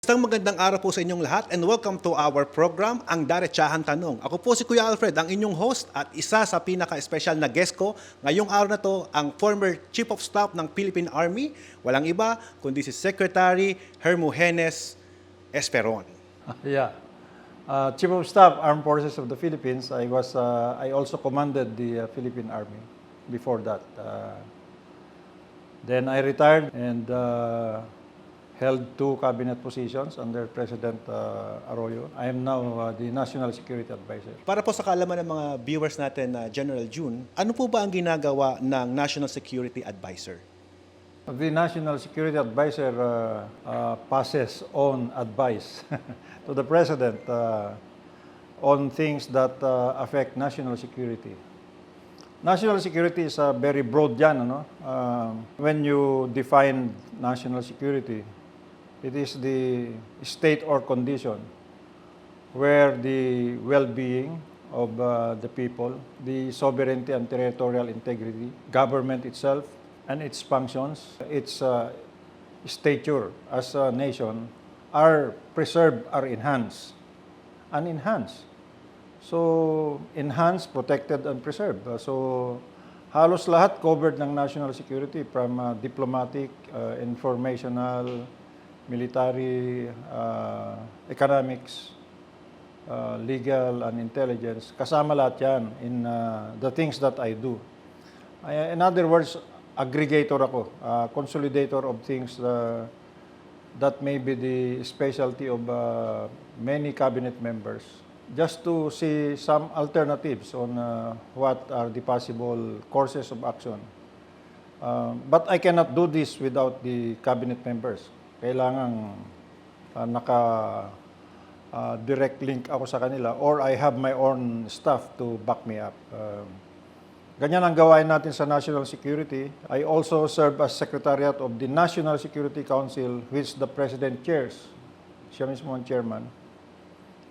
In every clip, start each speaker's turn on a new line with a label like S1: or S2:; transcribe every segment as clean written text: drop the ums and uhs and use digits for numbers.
S1: Isang magandang araw po sa inyong lahat and welcome to our program, Ang Diretsahang Tanong. Ako po si Kuya Alfred, ang inyong host at isa sa pinaka-espesyal na guest ko. Ngayong araw na to, ang former Chief of Staff ng Philippine Army, walang iba kundi si Secretary Hermogenes Esperon.
S2: Yeah. Chief of Staff, Armed Forces of the Philippines. I also commanded the Philippine Army before that. Then I retired and held 2 cabinet positions under President Arroyo. I am now the National Security Advisor.
S1: Para po sa kaalaman ng mga viewers natin na General June, ano po ba ang ginagawa ng National Security Advisor?
S2: The National Security Advisor passes on advice to the President on things that affect national security. National security is very broad yan, ano? When you define national security, it is the state or condition where the well-being of the people, the sovereignty and territorial integrity, government itself and its functions, its stature as a nation are preserved, are enhanced, and enhanced. So, enhanced, protected, and preserved. So, halos lahat covered ng national security from diplomatic, informational, military, economics, legal, and intelligence. Kasama lahat yan in the things that I do. In other words, aggregator ako, consolidator of things that may be the specialty of many cabinet members, just to see some alternatives on what are the possible courses of action. But I cannot do this without the cabinet members. Kailangan direct link ako sa kanila or I have my own staff to back me up. Ganyan ang gawain natin sa national security. I also serve as Secretariat of the National Security Council, which the President chairs. Siya mismo ang chairman.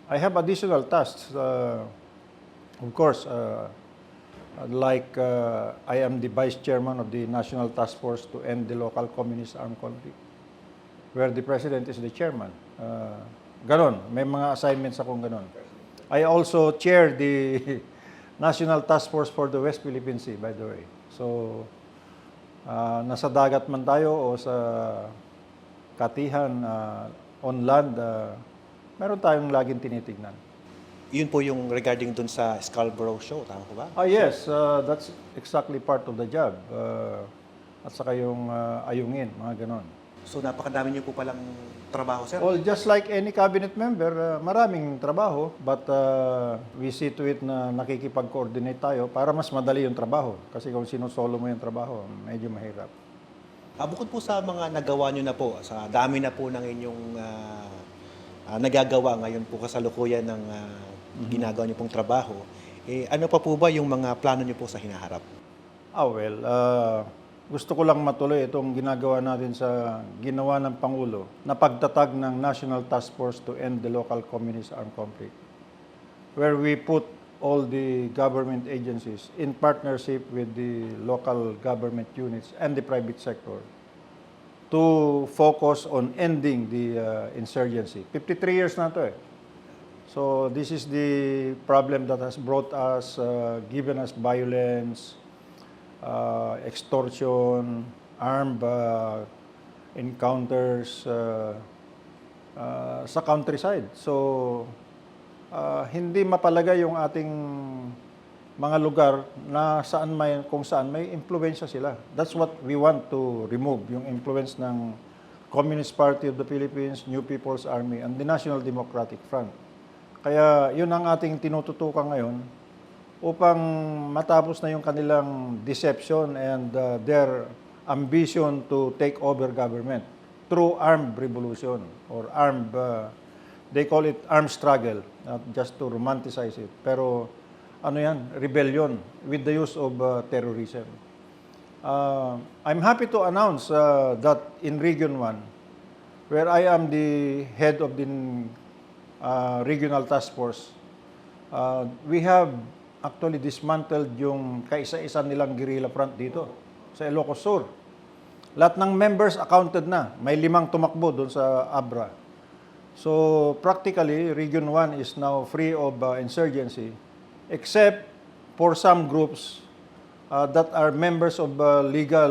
S2: I have additional tasks. Of course, like I am the Vice Chairman of the National Task Force to End the Local Communist Armed Conflict, where the President is the chairman. Ganon, may mga assignments akong ganon. I also chair the National Task Force for the West Philippine Sea, by the way. So, nasa dagat man tayo o sa katihan, on land, meron tayong laging tinitignan.
S1: Yun po yung regarding dun sa Scarborough Show, tama po ba?
S2: Yes, that's exactly part of the job. At saka yung ayungin, mga ganon.
S1: So napakadami niyo po palang trabaho, sir?
S2: Well, just like any cabinet member, maraming trabaho, but we see to it na nakikipag-coordinate tayo para mas madali yung trabaho. Kasi kung sinusolo mo yung trabaho, medyo mahirap.
S1: Bukod po sa mga nagawa niyo na po, sa dami na po ng inyong nagagawa ngayon po kasalukuyan ng ginagawa niyo pong trabaho, ano pa po ba yung mga plano niyo po sa hinaharap?
S2: Gusto ko lang matuloy itong ginagawa natin sa ginawa ng Pangulo na pagtatag ng National Task Force to End the Local Communist Armed Conflict, where we put all the government agencies in partnership with the local government units and the private sector to focus on ending the insurgency. 53 years na ito eh. So this is the problem that has brought us, given us violence, extortion, armed encounters sa countryside. So, hindi mapalagay yung ating mga lugar na kung saan may impluwensya sila. That's what we want to remove, yung influence ng Communist Party of the Philippines, New People's Army, and the National Democratic Front. Kaya yun ang ating tinututukan ngayon upang matapos na yung kanilang deception and their ambition to take over government through armed revolution or they call it armed struggle, just to romanticize it. Pero ano yan, rebellion with the use of terrorism. I'm happy to announce that in Region 1, where I am the head of the regional task force, we have actually dismantled yung kaisa-isa nilang guerrilla front dito sa Ilocos Sur. Lahat ng members accounted na. May 5 tumakbo doon sa Abra. So practically, Region 1 is now free of insurgency, except for some groups that are members of legal,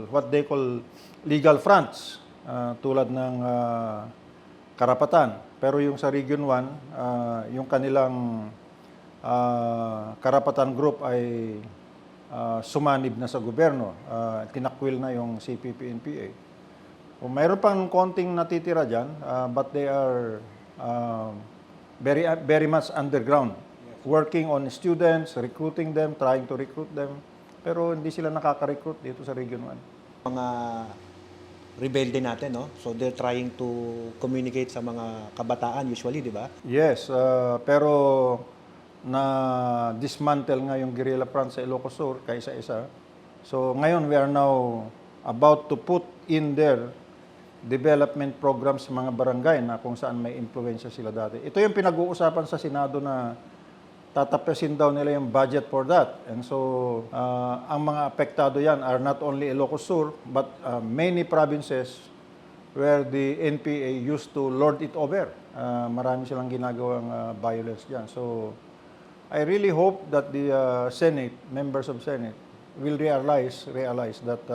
S2: what they call legal fronts, tulad ng Karapatan. Pero yung sa Region 1, yung kanilang Karapatan group ay sumanib na sa gobyerno. Tinakwil na yung CPP-NPA. Kung mayroon pang konting natitira dyan, but they are very much underground, working on students, recruiting them, trying to recruit them. Pero hindi sila nakaka-recruit dito sa Region 1.
S1: Mga rebelde natin, no? So they're trying to communicate sa mga kabataan usually, di ba?
S2: Yes, pero na dismantle nga yung guerrilla front sa Ilocos Sur kaisa-isa. So ngayon we are now about to put in their development programs sa mga barangay na kung saan may impluwensya sila dati. Ito yung pinag-uusapan sa Senado na tatapesin daw nila yung budget for that. And so, ang mga apektado yan are not only Ilocos Sur, but many provinces where the NPA used to lord it over. Marami silang ginagawang violence dyan. So, I really hope that the Senate, members of Senate, will realize that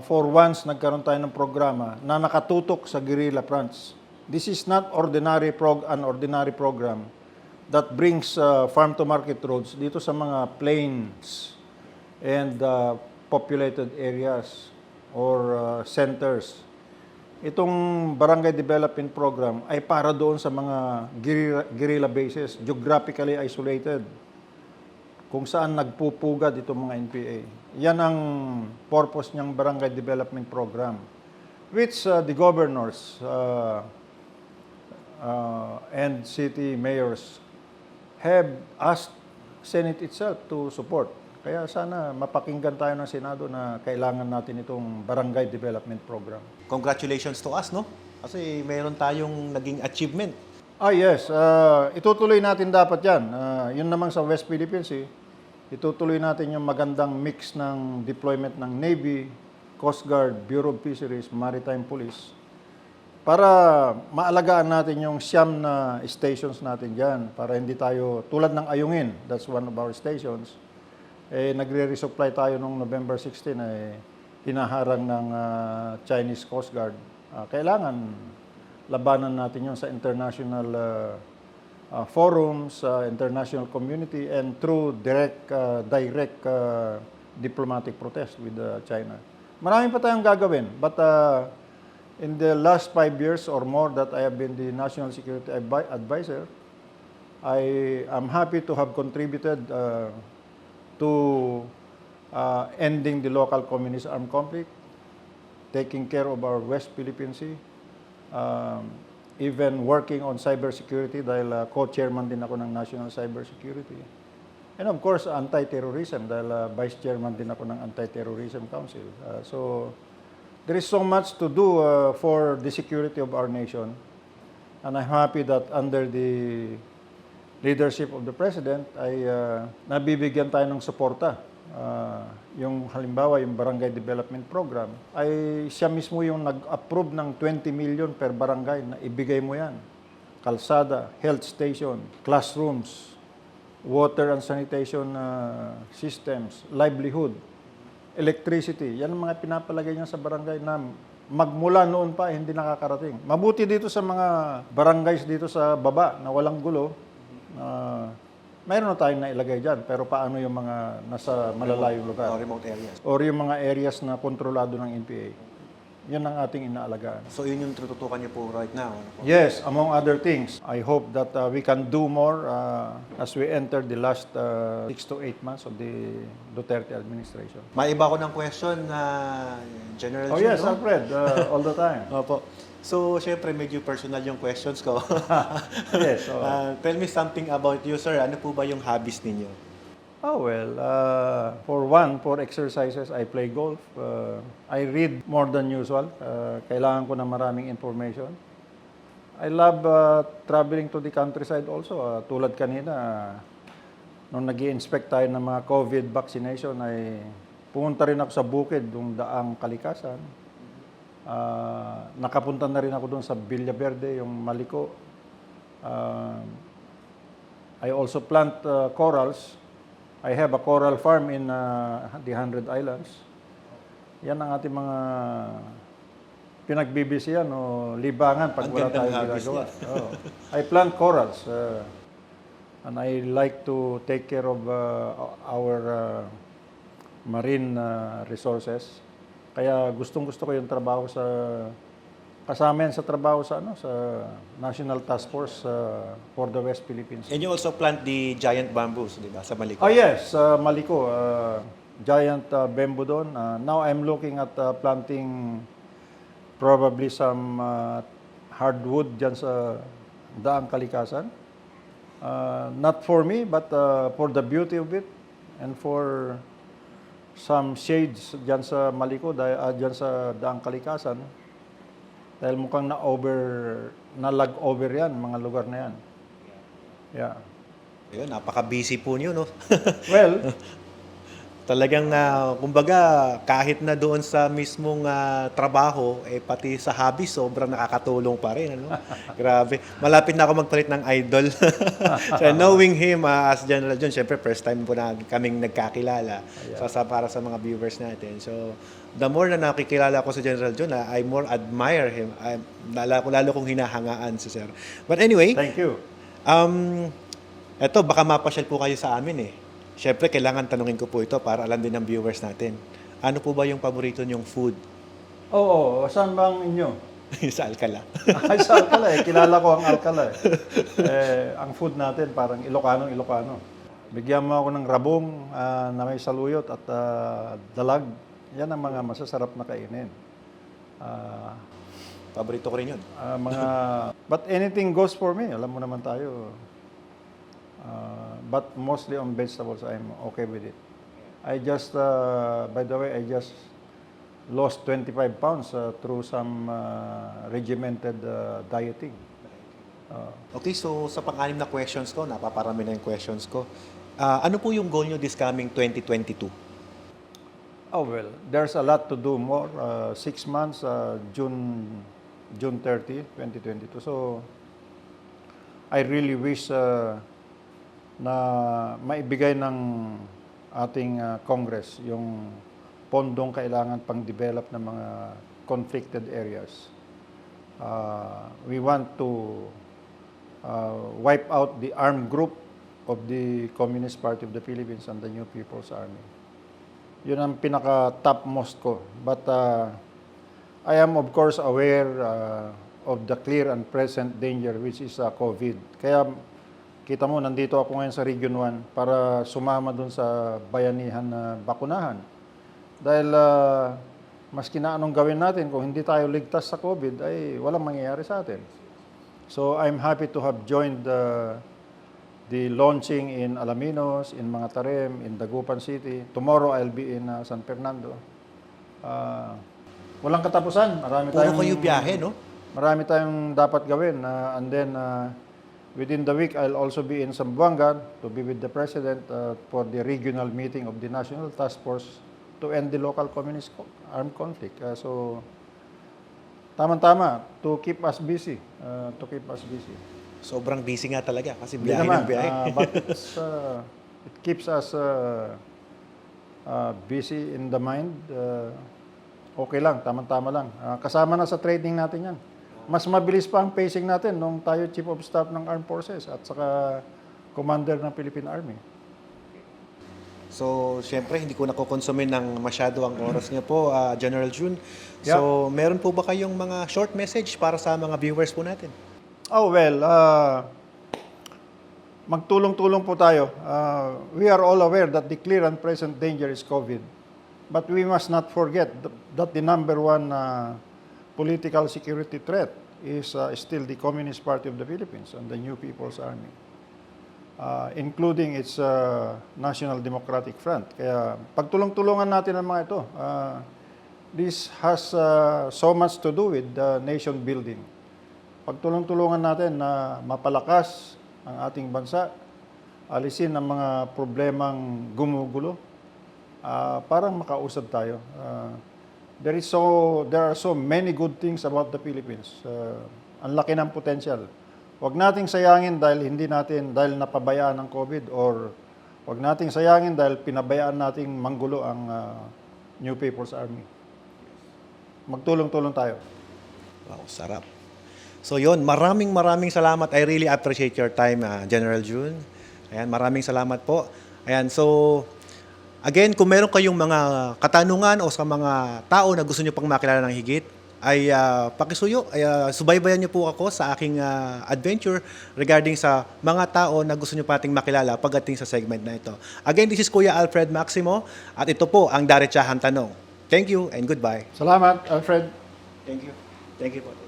S2: for once nagkaroon tayo ng programa na nakatutok sa guerrilla fronts. This is not an ordinary program that brings farm-to-market roads dito sa mga plains and populated areas or centers. Itong Barangay Development Program ay para doon sa mga guerrilla bases, geographically isolated, kung saan nagpupugad itong mga NPA. Yan ang purpose niyang Barangay Development Program, which the governors and city mayors have asked Senate itself to support. Kaya sana mapakinggan tayo ng Senado na kailangan natin itong Barangay Development Program.
S1: Congratulations to us, no? Kasi mayroon tayong naging achievement.
S2: Yes. Itutuloy natin dapat yan. Yun naman sa West Philippines, itutuloy natin yung magandang mix ng deployment ng Navy, Coast Guard, Bureau of Fisheries, Maritime Police para maalagaan natin yung siyam na stations natin dyan para hindi tayo, tulad ng Ayungin, that's one of our stations, nagre-resupply tayo noong November 16, hinaharang ng Chinese Coast Guard. Kailangan labanan natin yun sa international forums, international community, and through direct diplomatic protest with China. Marami pa tayong gagawin, but in the last 5 years or more that I have been the National Security Advisor, I am happy to have contributed to ending the local communist armed conflict, taking care of our West Philippine Sea, even working on cybersecurity dahil co-chairman din ako ng National Cybersecurity. And of course, anti-terrorism dahil vice chairman din ako ng Anti-Terrorism Council. So, there is so much to do for the security of our nation. And I'm happy that under the leadership of the President ay nabibigyan tayo ng suporta. Yung halimbawa, yung Barangay Development Program, ay siya mismo yung nag-approve ng 20 million per barangay na ibigay mo yan. Kalsada, health station, classrooms, water and sanitation systems, livelihood, electricity. Yan ang mga pinapalagay niya sa barangay na magmula noon pa hindi nakakarating. Mabuti dito sa mga barangays dito sa baba na walang gulo, mayroon na tayong nailagay dyan, pero paano yung mga nasa malalayong lugar?
S1: Remote areas.
S2: Or yung mga areas na kontrolado ng NPA. Yan ang ating inaalagaan.
S1: So yun yung tututukan niyo po right now?
S2: Yes, among other things, I hope that we can do more as we enter the last 6 to 8 months of the Duterte administration.
S1: May iba ko ng question na General
S2: Oh
S1: Jun,
S2: yes,
S1: no?
S2: Alfred, all the time.
S1: Opo. So, syempre, medyo personal yung questions ko.
S2: Yes.
S1: Tell me something about you, sir. Ano po ba yung hobbies ninyo?
S2: Oh, well, for exercises, I play golf. I read more than usual. Kailangan ko ng maraming information. I love traveling to the countryside also. Tulad kanina, nung nag-i-inspect tayo ng mga COVID vaccination, ay pumunta rin ako sa bukid, yung Daang Kalikasan. Nakapunta na rin ako doon sa Villaverde, yung Maliko. Uh, I also plant corals. I have a coral farm in the 100 Islands. Yan ang ating mga pinagbibisihan o libangan pag
S1: Ang
S2: wala
S1: gandang
S2: tayong
S1: hobbies
S2: ginagawa. Oh. I plant corals and I like to take care of our marine resources. Kaya gustong-gusto ko yung trabaho kasama yan sa trabaho sa National Task Force for the West Philippines.
S1: And you also plant the giant bamboos, di ba, sa Maliko?
S2: Oh yes, Maliko, giant bamboo doon. Now I'm looking at planting probably some hardwood dyan sa Daang Kalikasan. Not for me, but for the beauty of it and for some shades dyan sa Maliko, dyan sa Daang Kalikasan. Dahil mukhang na-lag over yan, mga lugar na yan. Yeah.
S1: Ayun, napaka-busy po niyo, no?
S2: Well,
S1: Talagang, kumbaga, kahit na doon sa mismong trabaho, pati sa hobby, sobrang nakakatulong pa rin. Ano? Grabe. Malapit na ako magpalit ng idol. So, knowing him as General John, syempre, first time po na kaming nagkakilala para sa mga viewers natin. So, the more na nakikilala ko sa General John, I more admire him. Lalo kong hinahangaan si Sir. But anyway,
S2: thank you.
S1: eto, baka mapasyal po kayo sa amin eh. Siyempre, kailangan tanungin ko po ito para alam din ng viewers natin. Ano po ba yung paborito niyong food?
S2: Oo, saan bang inyo?
S1: Sa Alcala.
S2: Ay, sa Alcala eh. Kilala ko ang Alcala eh. Ang food natin parang Ilocano. Bigyan mo ako ng rabong na may saluyot at dalag. Yan ang mga masasarap na kainin.
S1: Paborito ko rin yun.
S2: But anything goes for me. Alam mo naman tayo. But mostly on vegetables, I'm okay with it. By the way, I just lost 25 pounds through some regimented dieting.
S1: Okay, so sa pang-anim na questions ko, napaparami na yung questions ko. Ano po yung goal nyo this coming 2022?
S2: Oh, well, there's a lot to do more. 6 months, June 30, 2022. So, I really wish na maibigay ng ating Congress yung pondong kailangan pang-develop ng mga conflicted areas. We want to wipe out the armed group of the Communist Party of the Philippines and the New People's Army. Yun ang pinaka-topmost ko. But I am of course aware of the clear and present danger which is COVID. Kaya kita mo, nandito ako ngayon sa Region 1 para sumama dun sa bayanihan na bakunahan. Dahil maski na anong gawin natin, kung hindi tayo ligtas sa COVID, ay walang mangyayari sa atin. So I'm happy to have joined the launching in Alaminos, in Mga Tarem, in Dagupan City. Tomorrow I'll be in San Fernando. Walang katapusan.
S1: Puro kayo biyahe, no?
S2: Marami tayong dapat gawin. And then, within the week, I'll also be in Zamboanga to be with the President for the regional meeting of the National Task Force to end the local communist armed conflict. So, tama-tama, to keep us busy.
S1: Sobrang busy nga talaga kasi
S2: Hindi
S1: biyahe
S2: naman,
S1: ng biyahe.
S2: but it keeps us busy in the mind. Okay lang, tama-tama lang. Kasama na sa training natin yan. Mas mabilis pa ang pacing natin nung tayo Chief of Staff ng Armed Forces at saka Commander ng Philippine Army.
S1: So, syempre, hindi ko nakukonsumin ng masyado ang oras niya po, General Jun. So, meron po ba kayong mga short message para sa mga viewers po natin?
S2: Oh, well, magtulong-tulong po tayo. We are all aware that the clear and present danger is COVID. But we must not forget that the number one political security threat is still the Communist Party of the Philippines and the New People's Army, including its National Democratic Front. Kaya pagtulong-tulungan natin ang mga ito. This has so much to do with nation building. Pagtulong-tulungan natin na mapalakas ang ating bansa, alisin ang mga problemang gumugulo, parang makausad tayo. there are so many good things about the Philippines. Ang laki ng potential. Huwag nating sayangin dahil napabayaan ng COVID, or huwag nating sayangin dahil pinabayaan nating manggulo ang New People's Army. Magtulong-tulong tayo.
S1: Wow, sarap. So yun, maraming salamat. I really appreciate your time, General June. Ayan, maraming salamat po. Ayan, so again, kung meron kayong mga katanungan o sa mga tao na gusto nyo pang makilala ng higit, ay pakisuyo, subaybayan nyo po ako sa aking adventure regarding sa mga tao na gusto nyo pating makilala pagdating sa segment na ito. Again, this is Kuya Alfred Maximo at ito po ang Daretsahan Tanong. Thank you and goodbye.
S2: Salamat, Alfred.
S1: Thank you. Thank you po.